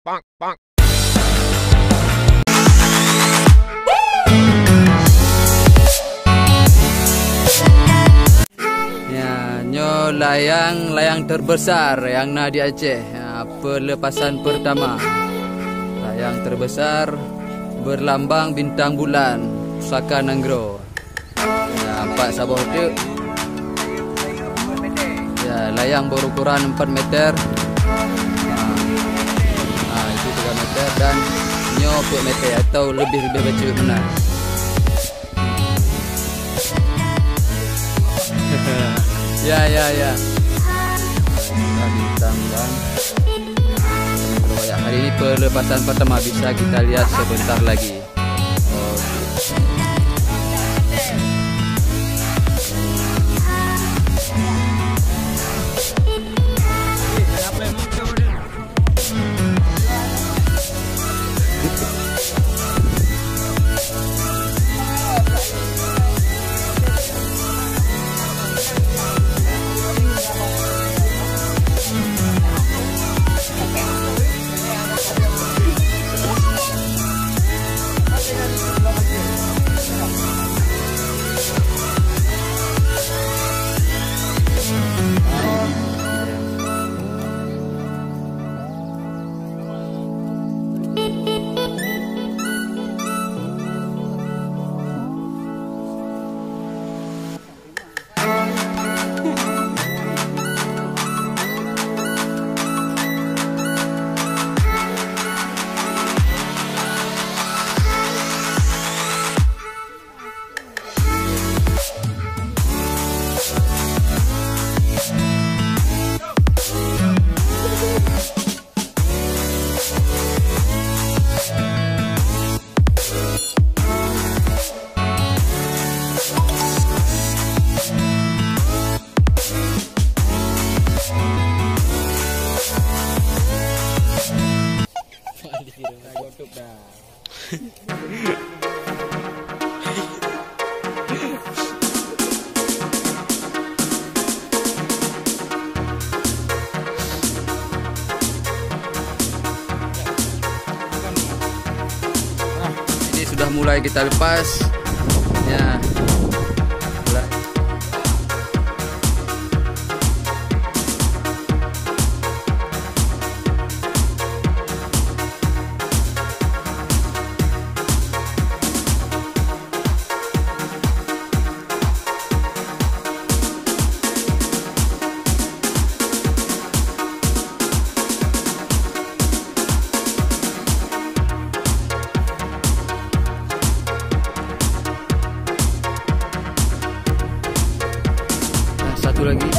Ya, nyo layang terbesar yang ada di Aceh. Ya, pelepasan pertama. Layang terbesar berlambang bintang bulan, Pusaka Nanggro. Ya, 4 sabuk itu. Ya, layang berukuran 4 meter. Itu 3 meter dan nyo 4 meter atau lebih kecil benar. Ya. Bintang bulan. Hari ini pelepasan pertama, bisa kita lihat sebentar lagi. Ini sudah mulai kita lepas. Ya. Satu lagi.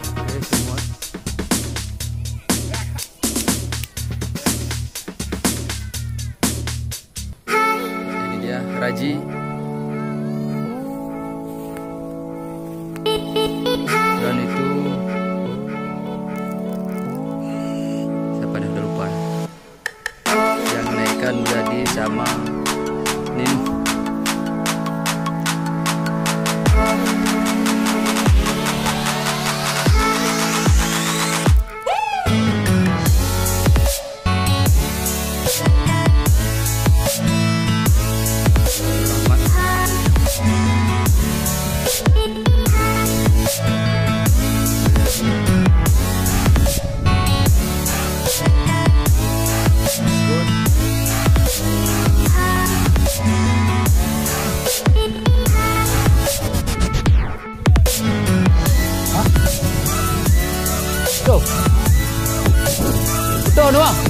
Oke, semua. Ini dia Raji. Dan itu siapa dah lupa. Yang naikkan menjadi sama Nin. Betul, Noah.